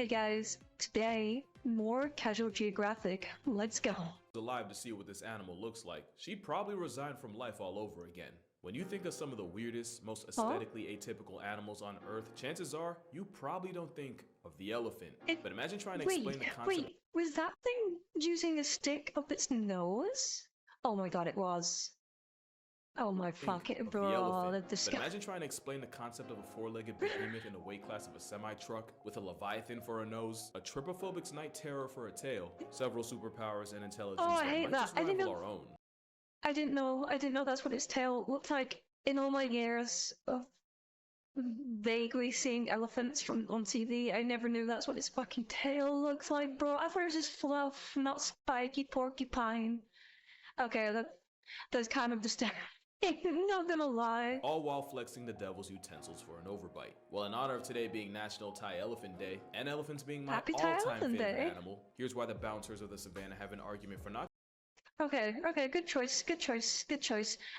Hey guys, today, more casual geographic. Let's go. Alive to see what this animal looks like, she'd probably resign from life all over again. When you think of some of the weirdest, most aesthetically atypical animals on Earth, chances are you probably don't think of the elephant. But imagine trying to explain the concept. Wait, was that thing using a stick up its nose? Oh my god, it was. Oh my fucking bro, But imagine trying to explain the concept of a four-legged behemoth in the weight class of a semi-truck, with a leviathan for a nose, a trypophobic's night terror for a tail, several superpowers and intelligence I hate that. I didn't know. Our own. I didn't know that's what its tail looked like. In all my years of vaguely seeing elephants on TV, I never knew that's what its fucking tail looks like, bro. I thought it was just fluff, not spiky porcupine. Okay, that's kind of disturbing. Not gonna lie. All while flexing the devil's utensils for an overbite. Well, in honor of today being National Thai Elephant Day, and elephants being my all-time favorite animal, here's why the bouncers of the savannah have an argument for not. Okay, good choice.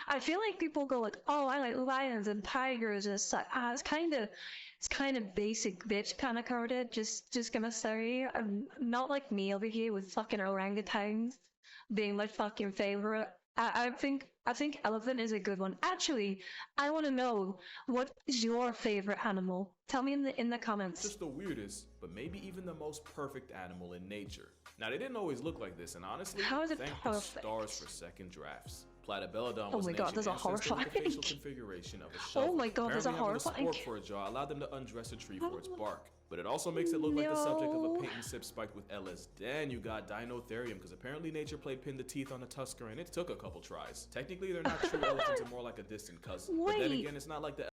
I feel like people go like, oh, I like lions and tigers and such. It's kind of basic bitch kind of coded. Just gonna say, I'm not like me over here with fucking orangutans being my fucking favorite. I think elephant is a good one. Actually, I want to know, what is your favorite animal? Tell me in the comments. Just the weirdest, but maybe even the most perfect animal in nature. Now, they didn't always look like this, and honestly, thank the stars for second drafts. Platybelodon was an ancient ancestor with the facial configuration of a shovel. Oh my god, there's a horrifying. Apparently, having a spork for a jaw allowed them to undress a tree for its bark. But it also makes it look like the subject of a paint and sip spiked with LS. Then you got Dinotherium, because apparently nature played pin the teeth on a tusker and it took a couple tries. Technically, they're not true elephants, they're more like a distant cousin. But then again, it's not like the...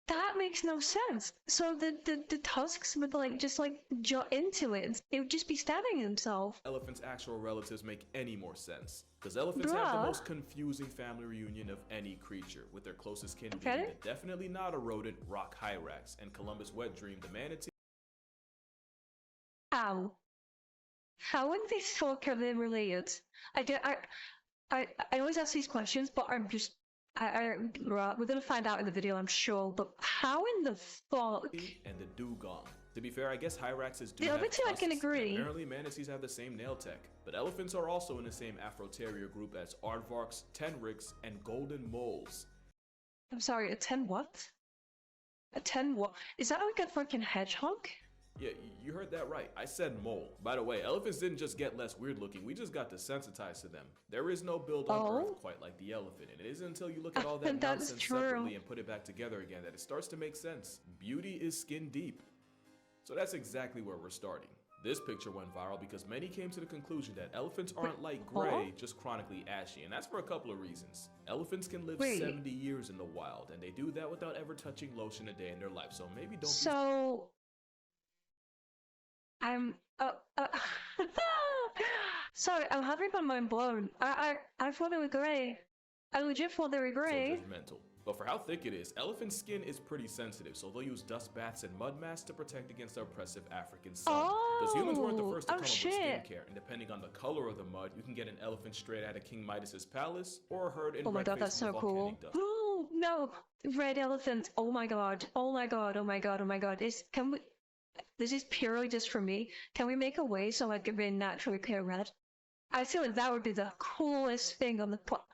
That makes no sense. So the tusks would just jut into it. It would just be stabbing himself. Elephants' actual relatives make any more sense. Because elephants have the most confusing family reunion of any creature, with their closest kin being the definitely not a rodent rock hyrax and Columbus' wet dream, the manatee. How in the fuck are they related? I always ask these questions, but I'm just we're gonna find out in the video, I'm sure. But how in the fuck? And the dugong. To be fair, I guess hyraxes do have tusks. I can agree. Apparently, manatees have the same nail tech, but elephants are also in the same Afro-terrier group as aardvarks, tenrics, and golden moles. I'm sorry, a 10 what? A 10 what? Is that like a fucking hedgehog? Yeah, you heard that right. I said mole. By the way, elephants didn't just get less weird looking, we just got desensitized to them. There is no build on Earth quite like the elephant, and it isn't until you look at all that nonsense separately and put it back together again that it starts to make sense. Beauty is skin deep. So that's exactly where we're starting. This picture went viral because many came to the conclusion that elephants aren't like gray, just chronically ashy, and that's for a couple of reasons. Elephants can live 70 years in the wild, and they do that without ever touching lotion a day in their life, so maybe don't So... I'm sorry, I'm having my mind blown. I thought they were gray. I legit thought they were gray. So judgmental. But for how thick it is, elephant skin is pretty sensitive, so they'll use dust baths and mud masks to protect against the oppressive African sun. Because humans weren't the first to come up with skincare, and depending on the color of the mud, you can get an elephant straight out of King Midas's palace, or a herd in god, that's so cool. Oh no, red elephant. Oh my god. This is purely just for me. Can we make a way so I can be naturally clear red? I feel like that would be the coolest thing on the planet.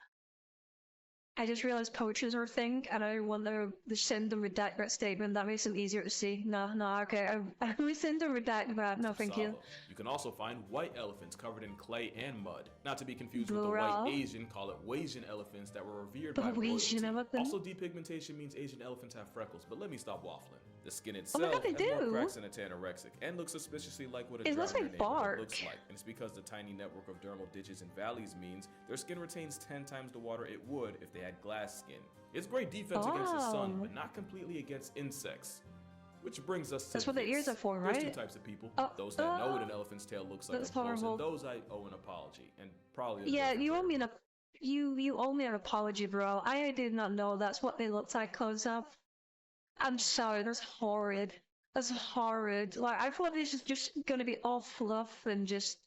I just realized poachers are a thing, and I want to send them redact that statement. That makes them easier to see. No, okay. I rescind and redact that. No, thank you. You can also find white elephants covered in clay and mud. Not to be confused with the white Asian, call it Wasian elephants that were revered by royalty. Also, depigmentation means Asian elephants have freckles, but let me stop waffling. The skin itself has more cracks than a tanorexic and looks suspiciously like what a drowned neighborhood looks like. And it's because the tiny network of dermal ditches and valleys means their skin retains 10 times the water it would if they had glass skin. It's great defense against the sun, but not completely against insects. Which brings us to that's what the ears are for, right? There's two types of people. Those that know what an elephant's tail looks like, of course, and those I owe an apology. And probably you owe me an you owe me an apology, bro. I did not know that's what they looked like close up. I'm sorry, that's horrid. That's horrid. Like, I thought this was just gonna be all fluff and just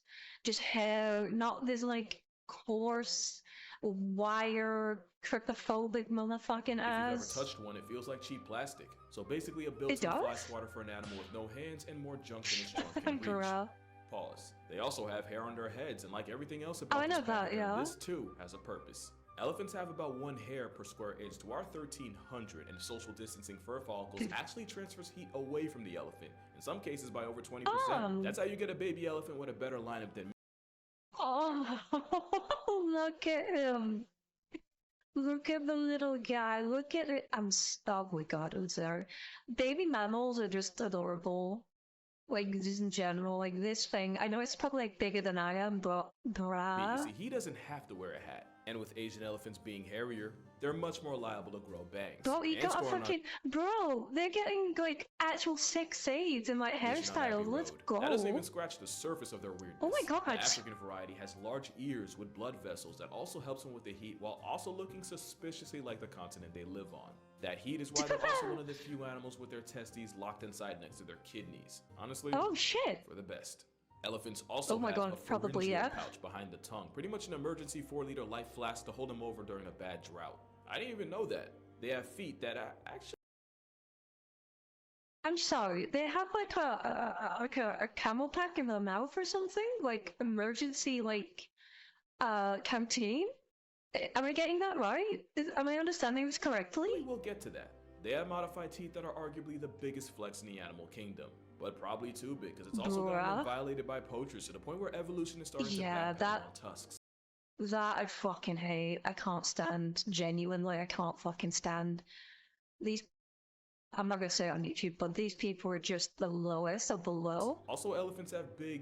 hair, not this, like, coarse, wire cryptophobic motherfucking If you've ever ass. touched one, it feels like cheap plastic. So basically a It built-in fly does? swatter for an animal with no hands and more junk than its trunk can reach. Bruh. Pause. They also have hair on their heads, and like everything else Oh, about I this know that, pachyderm, yeah. this too has a purpose. Elephants have about 1 hair per square inch to our 1,300, and social distancing fur follicles actually transfers heat away from the elephant, in some cases by over 20%. That's how you get a baby elephant with a better lineup than me. Oh, look at him. Look at the little guy. Look at it. Oh my god, I'm sorry. Baby mammals are just adorable. Like, just in general, like this thing. I know it's probably like bigger than I am, but You bruh. see, he doesn't have to wear a hat. And with Asian elephants being hairier, they're much more liable to grow bangs. Bro, you and got a scoring on fucking bro. They're getting like actual sex aids and like vision on every hairstyles. Let's road. go. That doesn't even scratch the surface of their weirdness. Oh my god. The African variety has large ears with blood vessels that also helps them with the heat while also looking suspiciously like the continent they live on. That heat is why they're also one of the few animals with their testes locked inside next to their kidneys. Honestly, Oh shit. for the best. Elephants also Oh my have god, a probably, pharyngeal yeah. pouch behind the tongue, pretty much an emergency 4-liter life flask to hold them over during a bad drought. I didn't even know that. They have feet that actually I'm sorry. They have like a camel pack in their mouth or something, like emergency canteen. Am I getting that right? Am I understanding this correctly? will get to that. They have modified teeth that are arguably the biggest flex in the animal kingdom, but probably too big because it's also gotten Bruh. been violated by poachers to the point where evolution is starting Yeah, to backpedal that- on tusks. That I fucking hate. I can't stand. Genuinely, I can't fucking stand these. I'm not gonna say it on YouTube, but these people are just the lowest of the low. Also, elephants have big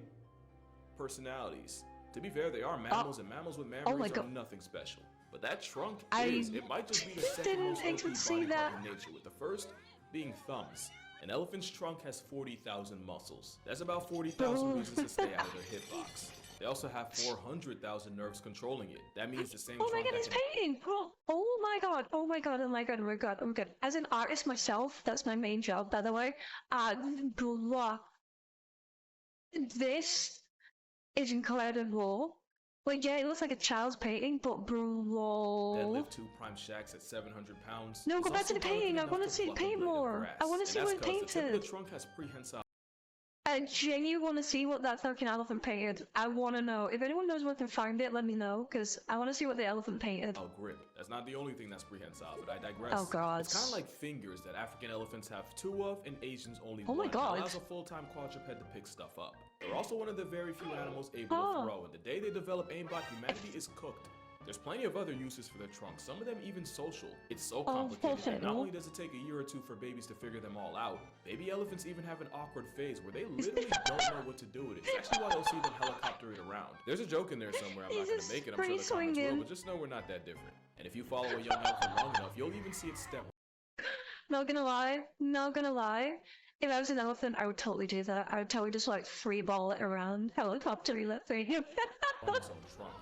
personalities. To be fair, they are mammals, and mammals with my mammaries are God. nothing special. But that trunk I it might just be the second didn't most even OP see body part that. in nature, with the first being thumbs. An elephant's trunk has 40,000 muscles. That's about 40,000 reasons to stay out of their hitbox. They also have 400,000 nerves controlling it. That means the same Oh my trunk god, he's that can painting! Oh my god, oh my god, oh my god, oh my god, oh my god. As an artist myself, that's my main job, by the way. Blah. This is incredible. Like, yeah, it looks like a child's painting, but bro. deadlift 2 prime shacks at 700 pounds. No, is go back also to the delicate painting. I enough want to to see it pluck a paint blade of more. grass. I want to And see that's what it 'cause the tip of painted. the trunk has prehensile I genuinely want to see what that fucking elephant painted. I want to know. If anyone knows where can find it, let me know, because I want to see what the elephant painted. grip. That's not the only thing that's prehensile, but I digress. Oh, God. It's kind of like fingers that African elephants have 2 of and Asians only Oh 1. my God. It allows a full-time quadruped to pick stuff up. They're also one of the very few animals able Oh. to throw, and the day they develop aimbot, humanity is cooked. There's plenty of other uses for their trunks, some of them even social. It's so complicated that not only does it take a year or 2 for babies to figure them all out, baby elephants even have an awkward phase where they literally don't know what to do with it. It's actually why you'll see them helicopter it around. There's a joke in there somewhere, I'm not gonna make it, I'm sure the comments will, but just know we're not that different. And if you follow a young elephant long enough, you'll even see it step Not gonna lie. Not gonna lie. If I was an elephant, I would totally do that. I would totally just like free ball it around, helicopter that thing. on its own trunk.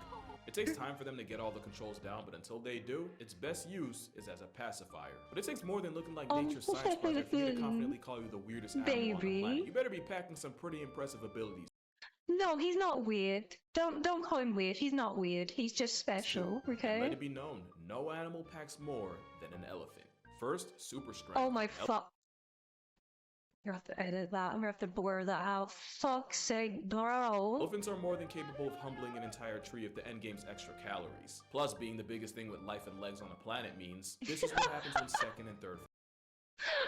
It takes time for them to get all the controls down, but until they do, its best use is as a pacifier. But it takes more than looking like nature's science project for me to confidently call you the weirdest animal on the Baby. planet. You better be packing some pretty impressive abilities. No, he's not weird. Don't call him weird. He's not weird. He's just special, And let okay? it be known, no animal packs more than an elephant. First, super strength. Oh my fuck. I'm gonna have to edit that. I'm gonna have to blur that out. Fuck's sake, bro. Elephants are more than capable of humbling an entire tree of the endgame's extra calories. Plus, being the biggest thing with life and legs on the planet means this is what happens when second and third.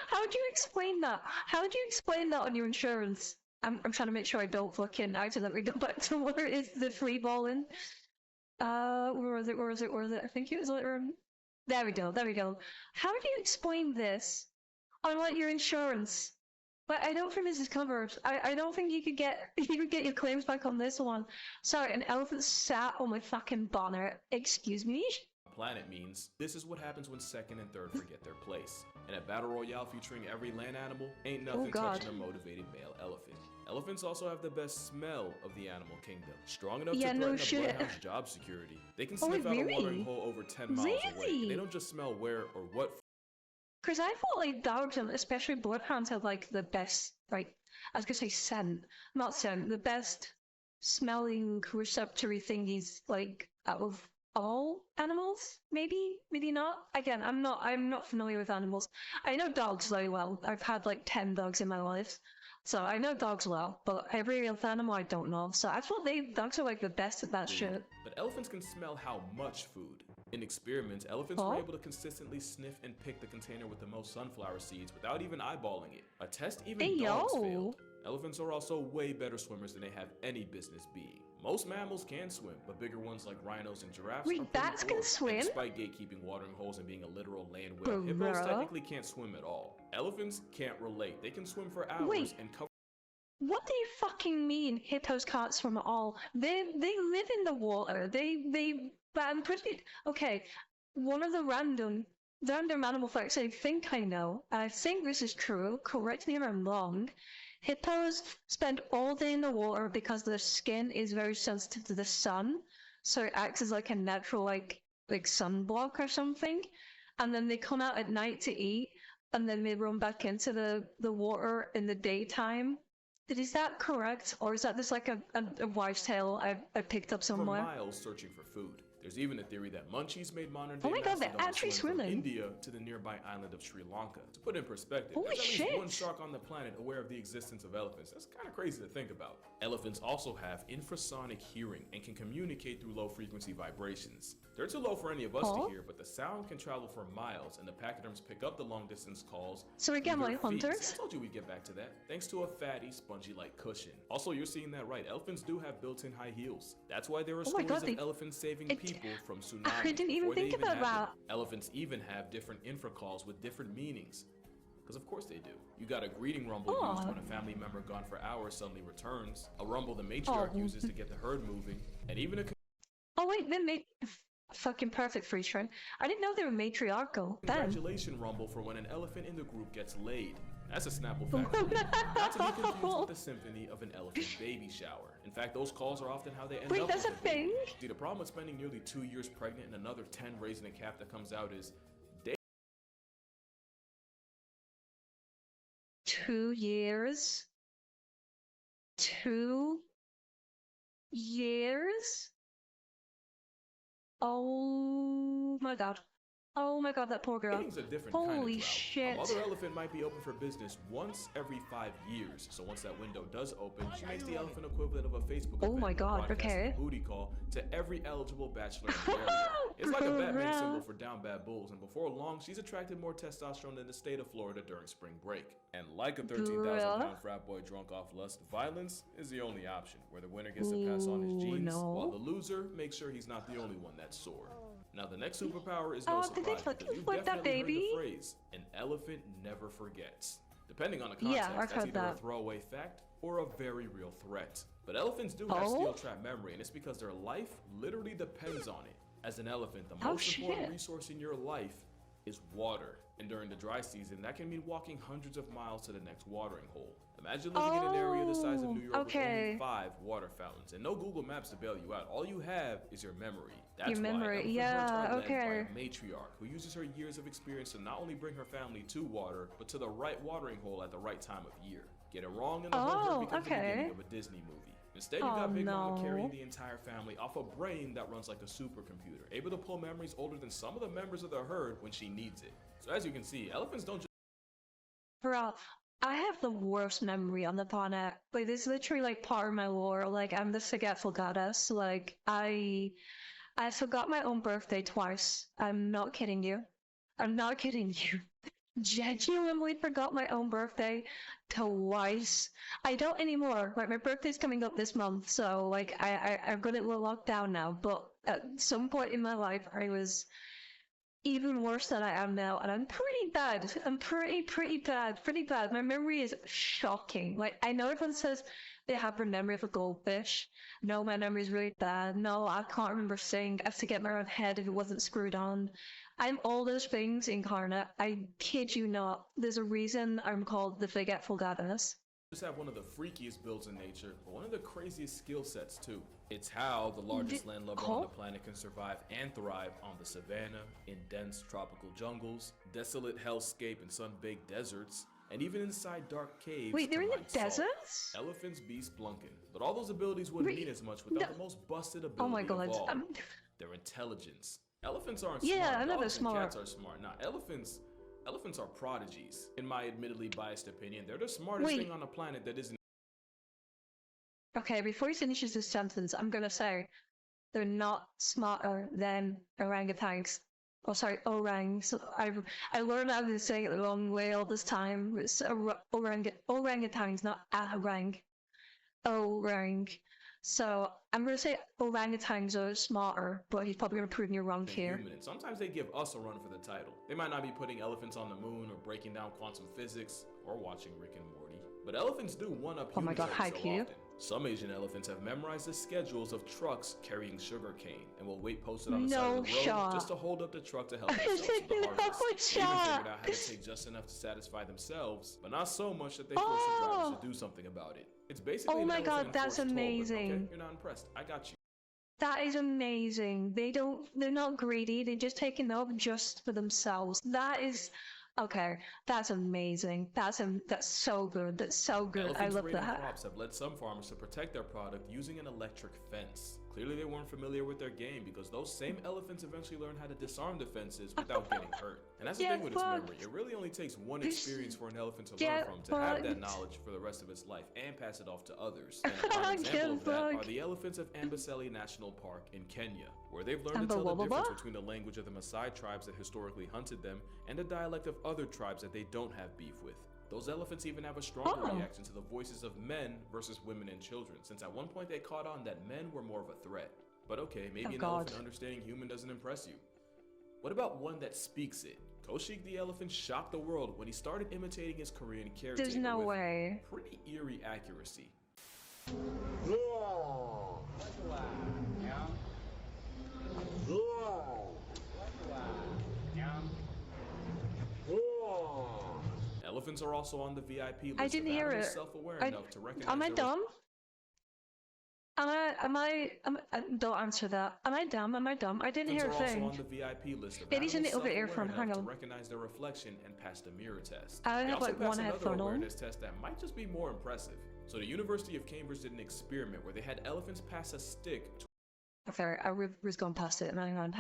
How do you explain that? How do you explain that on your insurance? I'm trying to make sure I don't fucking accidentally go back to where is the free balling. Where was it? I think it was later. There we go, there we go. How do you explain this on like your insurance? But I don't think this is covered. I don't think you could get your claims back on this one. Sorry, an elephant sat on my fucking bonnet. Excuse me? Planet means this is what happens when second and third forget their place. And a battle royale featuring every land animal ain't nothing touching a motivated male elephant. Elephants also have the best smell of the animal kingdom. Strong enough to threaten a bloodhound's job security. They can sniff out a watering hole over 10 miles away. And they don't just smell where or what. Because I thought like dogs and especially bloodhounds had like the best, like, I was gonna say scent, not scent, the best smelling receptory thingies like out of all animals, maybe not. Again, I'm not familiar with animals. I know dogs very well. I've had like 10 dogs in my life, so I know dogs well, but every other animal I don't know. So I thought dogs are like the best at that shit. But elephants can smell how much food. In experiments, elephants were able to consistently sniff and pick the container with the most sunflower seeds without even eyeballing it. A test even dogs failed. Elephants are also way better swimmers than they have any business being. Most mammals can swim, but bigger ones like rhinos and giraffes are bats can swim? And despite gatekeeping watering holes and being a literal land whale, hippos technically can't swim at all. Elephants can't relate. They can swim for hours and cover. What do you fucking mean hippos can't swim at all? They live in the water. But I'm pretty okay. One of the random animal facts I think I know. I think this is true. Correct me if I'm wrong. Hippos spend all day in the water because their skin is very sensitive to the sun, so it acts as like a natural like sunblock or something. And then they come out at night to eat, and then they run back into the water in the daytime. Is that correct, or is that just like a wives' tale I picked up somewhere? For miles searching for food. There's even a theory that munchies made modern-day oh my god, they're actually swimming from India to the nearby island of Sri Lanka. To put in perspective, Holy there's at shit. least one shark on the planet aware of the existence of elephants. That's kind of crazy to think about. Elephants also have infrasonic hearing and can communicate through low-frequency vibrations. They're too low for any of us to hear, but the sound can travel for miles, and the pachyderms pick up the long-distance calls. So again, like hunters? I told you we'd get back to that. Thanks to a fatty, spongy-like cushion. Also, you're seeing that right. Elephants do have built-in high heels. That's why there are stories of elephants saving people from tsunamis. I didn't even think about that. Elephants even have different infracalls with different meanings. Because of course they do. You got a greeting rumble used when a family member gone for hours suddenly returns. A rumble the matriarch uses to get the herd moving. And even a fucking perfect freeze frame. I didn't know they were matriarchal. Congratulation rumble for when an elephant in the group gets laid. That's a Snapple fact. Not to be confused with the symphony of an elephant baby shower. In fact, those calls are often how they end up. Wait, that's a thing? See, the problem with spending nearly 2 years pregnant and another 10 raising a calf that comes out is 2 years? 2 years? Oh my god. Oh my god, that poor girl. Dating's a different Holy kind of shit. A mother elephant might be open for business once every 5 years. So once that window does open, she makes the elephant equivalent of a Facebook event. Oh my god, okay. A booty call to every eligible bachelor in the area. It's like a Batman symbol for down bad bulls, and before long, she's attracted more testosterone than the state of Florida during spring break. And like a 13,000-pound frat boy drunk off lust, violence is the only option, where the winner gets to pass on his genes, while the loser makes sure he's not the only one that's sore. Now the next superpower is no surprise, because you've definitely heard the phrase, an elephant never forgets. Depending on the context, that's either a throwaway fact or a very real threat. But elephants do have steel trap memory, and it's because their life literally depends on it. As an elephant, the most important resource in your life is water. And during the dry season, that can mean walking hundreds of miles to the next watering hole. Imagine living in an area the size of New York with only 5 water fountains and no Google Maps to bail you out. All you have is your memory. That's why elephant herds are led by a matriarch who uses her years of experience to not only bring her family to water, but to the right watering hole at the right time of year. Get it wrong and the whole herd becomes the beginning of a Disney movie. Instead, you got Big Mama carrying the entire family off a brain that runs like a supercomputer, able to pull memories older than some of the members of the herd when she needs it. So as you can see, elephants don't just... Bro, I have the worst memory on the planet. Like, this is literally like part of my lore. Like, I'm the forgetful goddess. Like, I forgot my own birthday twice. I'm not kidding you. I'm not kidding you. Genuinely forgot my own birthday twice. I don't anymore. Like, my birthday's coming up this month, so like I've got it locked down now. But at some point in my life, I was even worse than I am now, and I'm pretty bad. I'm pretty bad. My memory is shocking. Like, I know everyone says they have a memory of a goldfish. No, my memory is really bad. No, I can't remember saying I have to get my own head if it wasn't screwed on. I'm all those things incarnate. I kid you not. There's a reason I'm called the forgetful goddess. Just have one of the freakiest builds in nature, but one of the craziest skill sets too. It's how the largest landlubber on the planet can survive and thrive on the savannah, in dense tropical jungles, desolate hellscape and sun-baked deserts, and even inside dark caves. Wait, they're in the deserts? Elephants be splunking. But all those abilities wouldn't mean as much without the most busted ability of all. their intelligence. Elephants aren't Yeah, smart. I know they're Dogs and smart. cats are smart. Nah, elephants are prodigies. In my admittedly biased opinion, they're the smartest thing on the planet that isn't. Okay, before he finishes this sentence, I'm gonna say they're not smarter than orangutans. Oh, sorry, orangs. I learned how to say it the wrong way all this time. It's orangutans, not orang. Orang. So I'm gonna say orangutans are smarter, but he's probably gonna prove me wrong here. Human. And sometimes they give us a run for the title. They might not be putting elephants on the moon or breaking down quantum physics or watching Rick and Morty, but elephants do one up humans. Oh my god, hype you. Some Asian elephants have memorized the schedules of trucks carrying sugar cane and will wait posted on the side of the road just to hold up the truck to help themselves with the harvest. They even figured out how to take just enough to satisfy themselves, but not so much that they force the drivers to do something about it. It's basically my god, that's amazing. Okay? You're not impressed. I got you. That is amazing. They're not greedy. They're just taking up just for themselves. That is, okay. That's amazing. That's so good. That's so good. I love that. Crops have led some farmers to protect their product using an electric fence. Clearly they weren't familiar with their game because those same elephants eventually learned how to disarm the fences without getting hurt. And that's the thing with its memory. It really only takes one experience for an elephant to learn from to have that knowledge for the rest of its life and pass it off to others. And an example of that are the elephants of Amboseli National Park in Kenya, where they've learned to tell the difference between the language of the Maasai tribes that historically hunted them and the dialect of other tribes that they don't have beef with. Those elephants even have a stronger reaction to the voices of men versus women and children, since at one point they caught on that men were more of a threat. But okay, maybe an elephant understanding human doesn't impress you. What about one that speaks it? Koshik the elephant shocked the world when he started imitating his Korean caretaker There's no way. Pretty eerie accuracy. Elephants are also on the VIP list. I didn't hear it. Enough to recognize am I dumb? Don't answer that. Am I dumb? Am I dumb? I didn't hear a thing. Also on the VIP list of It isn't over earphone. Hang on. To recognize their reflection and pass the mirror test. I have like one headphone on. Awareness test that might just be more impressive. So the University of Cambridge did an experiment where they had elephants pass a stick. Okay, I was going past it. Hang on.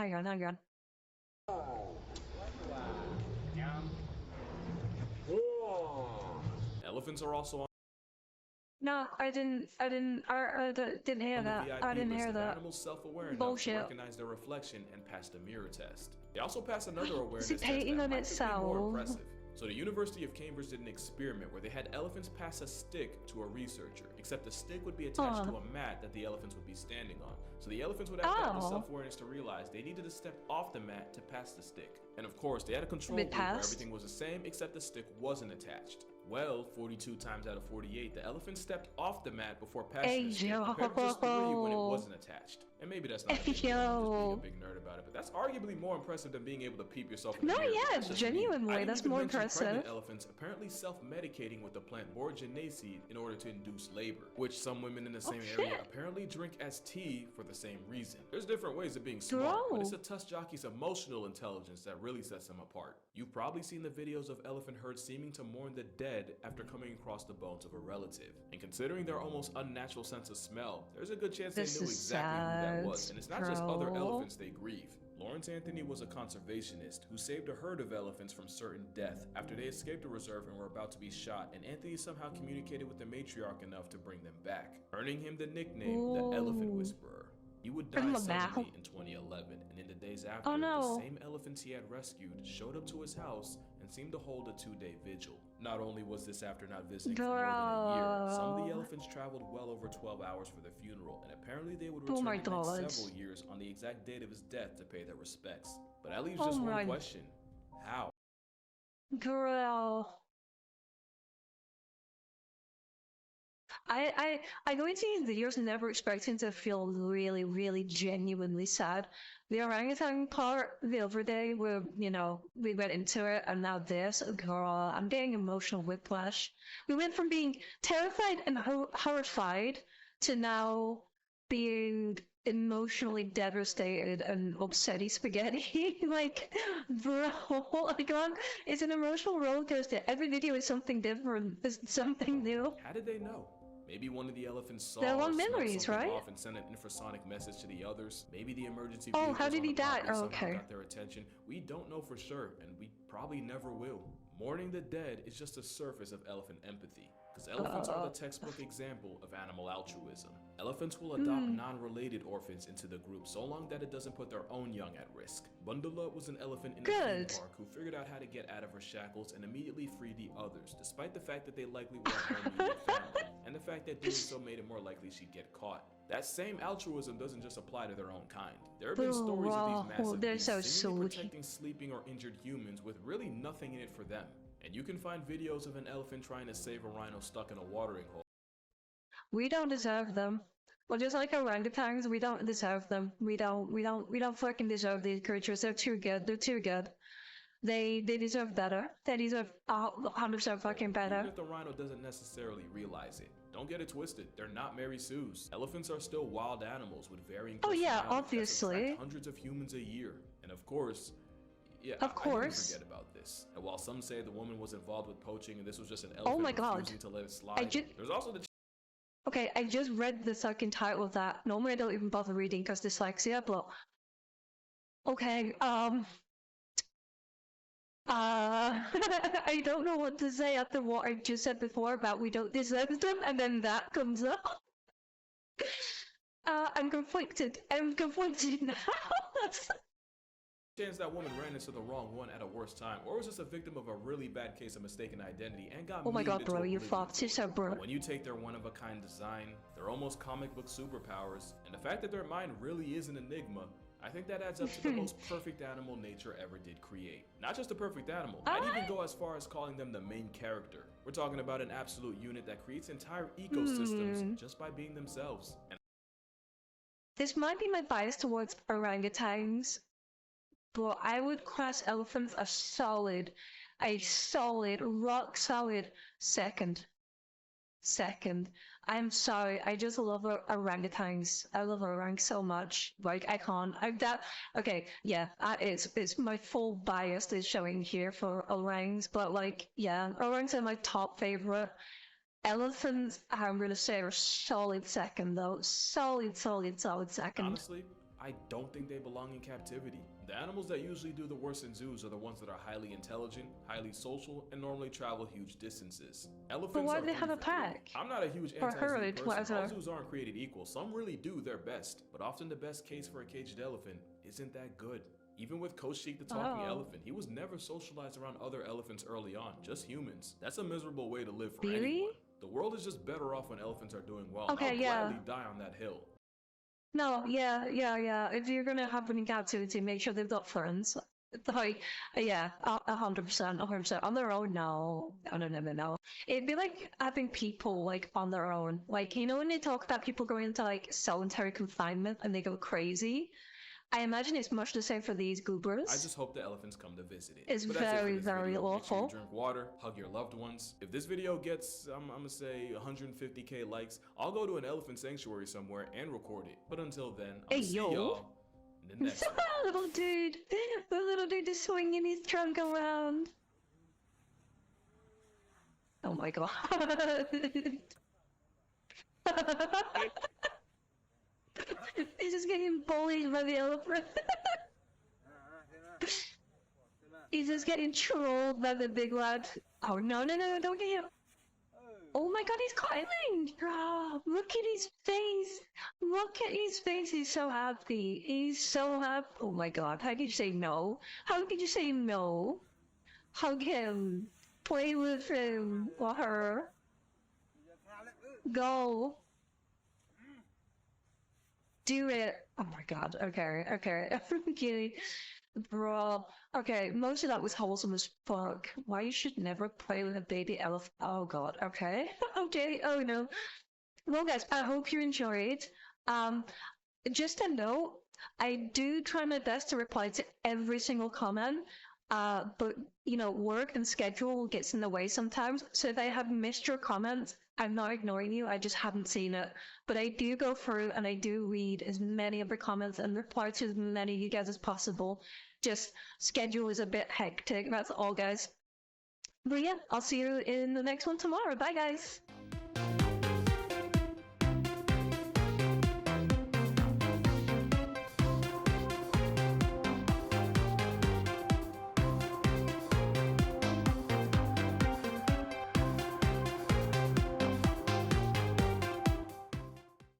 Elephants are also on. No, I didn't hear that. I didn't hear that. Animals self-aware Bullshit. To recognize their reflection and pass the mirror test. They also pass another awareness Is it painting test on that itself? might be more impressive. So the University of Cambridge did an experiment where they had elephants pass a stick to a researcher, except the stick would be attached to a mat that the elephants would be standing on. So the elephants would have to have the self-awareness to realize they needed to step off the mat to pass the stick. And of course, they had a control group where everything was the same except the stick wasn't attached. Well, 42 times out of 48, the elephant stepped off the mat before passing the stick, compared to just 3 when it wasn't attached. And maybe that's not just being a big nerd about it, but that's arguably more impressive than being able to peep yourself in the mirror. Genuinely, that's more impressive. Pregnant elephants apparently self-medicating with the plant borjanae seed in order to induce labor, which some women in the same area apparently drink as tea for the same reason. There's different ways of being smart, but it's a tusk jockey's emotional intelligence that really sets them apart. You've probably seen the videos of elephant herds seeming to mourn the dead after coming across the bones of a relative. And considering their almost unnatural sense of smell, there's a good chance they knew exactly who that was. And it's not just other elephants they grieve. Lawrence Anthony was a conservationist who saved a herd of elephants from certain death after they escaped a reserve and were about to be shot, and Anthony somehow communicated with the matriarch enough to bring them back, earning him the nickname the Elephant Whisperer. He would die suddenly in 2011, and in the days after, the same elephants he had rescued showed up to his house and seemed to hold a 2-day vigil. Not only was this after not visiting for more than a year, some of the elephants traveled well over 12 hours for the funeral, and apparently they would return in the next several years on the exact date of his death to pay their respects. But that leaves just one question. How? Girl. I go into these videos never expecting to feel really, really genuinely sad. The orangutan part the other day where, we went into it, and now this, girl, I'm getting emotional whiplash. We went from being terrified and horrified to now being emotionally devastated and upsetty spaghetti. Like, bro, it's an emotional roller coaster. Every video is something different. It's something new. How did they know? Maybe one of the elephants saw They or want smelled memories, something right? off and sent an infrasonic message to the others. Maybe the emergency Oh, how vehicles did on he the die? property Oh, somehow okay. got their attention. We don't know for sure, and we probably never will. Mourning the dead is just a surface of elephant empathy, because elephants are the textbook example of animal altruism. Elephants will adopt non-related orphans into the group so long that it doesn't put their own young at risk. Bundala was an elephant in a theme park who figured out how to get out of her shackles and immediately free the others, despite the fact that they likely weren't her immediate family, and the fact that doing so made it more likely she'd get caught. That same altruism doesn't just apply to their own kind. There have been stories of these massive beasts seemingly protecting sleeping or injured humans with really nothing in it for them. And you can find videos of an elephant trying to save a rhino stuck in a watering hole. We don't deserve them. Well, just like orangutans, we don't deserve them. We don't fucking deserve these creatures. They're too good. They're too good. They deserve better. They deserve 100% fucking better. Even if the rhino doesn't necessarily realize it. Don't get it twisted. They're not Mary Sue's. Elephants are still wild animals with varying personalities. Oh yeah, obviously. Hundreds of humans a year. And of course, yeah, of course. I didn't forget about this. And while some say the woman was involved with poaching and this was just an elephant refusing to let it slide, there's also the... Okay, I just read the second title of that. Normally I don't even bother reading because dyslexia, but... Okay, I don't know what to say after what I just said before about we don't deserve them, and then that comes up. I'm conflicted. I'm conflicted now. Chance that woman ran into the wrong one at a worse time, or was just a victim of a really bad case of mistaken identity and got oh my god, bro, you fucked yourself, bro. When you take their one-of-a-kind design, their almost comic book superpowers, and the fact that their mind really is an enigma, I think that adds up to the most perfect animal nature ever did create. Not just a perfect animal, I'd even go as far as calling them the main character. We're talking about an absolute unit that creates entire ecosystems just by being themselves. This might be my bias towards orangutans, but I would class elephants a solid, rock solid second. I'm sorry, I just love orangutans. I love orang so much. Like, I can't. Okay, yeah, it's my full bias is showing here for orangs, but like, yeah, orangs are my top favorite. Elephants, I'm gonna say, are solid second though. Solid second. Honestly, I don't think they belong in captivity. The animals that usually do the worst in zoos are the ones that are highly intelligent, highly social, and normally travel huge distances. Elephants but why do they have a pack? I'm not a huge anti-zoo person. All zoos aren't created equal. Some really do their best, but often the best case for a caged elephant isn't that good. Even with Koshik the talking elephant, he was never socialized around other elephants early on, just humans. That's a miserable way to live for anyone. The world is just better off when elephants are doing well. Okay, I'll gladly die on that hill. No, yeah. If you're gonna have them in captivity, make sure they've got friends. Like, yeah, 100%. On their own, no. It'd be like having people, like, on their own. Like, you know when they talk about people going into, like, solitary confinement and they go crazy? I imagine it's much the same for these goobers. I just hope the elephants come to visit it. It's very awful. Make sure you drink water, hug your loved ones. If this video gets, I'm gonna say 150k likes, I'll go to an elephant sanctuary somewhere and record it. But until then, I'll see y'all in the next one. The little dude is swinging his trunk around. Oh my god. He's just getting bullied by the elephant. He's just getting trolled by the big lad. Oh no, don't get him. Oh my god, he's climbing! Oh, look at his face! Look at his face, he's so happy. He's so happy. Oh my god, how could you say no? How could you say no? Hug him. Play with him or her. Go. Do it. Oh my god, okay. I'm kidding. Bro. Okay, most of that was wholesome as fuck. Why you should never play with a baby elephant. Oh god, okay. Okay, oh no. Well guys, I hope you enjoyed. Just a note, I do try my best to reply to every single comment. But you know, work and schedule gets in the way sometimes. So if I have missed your comments, I'm not ignoring you, I just haven't seen it. But I do go through and I do read as many of the comments and reply to as many of you guys as possible. Just schedule is a bit hectic, that's all guys. But yeah, I'll see you in the next one tomorrow. Bye guys!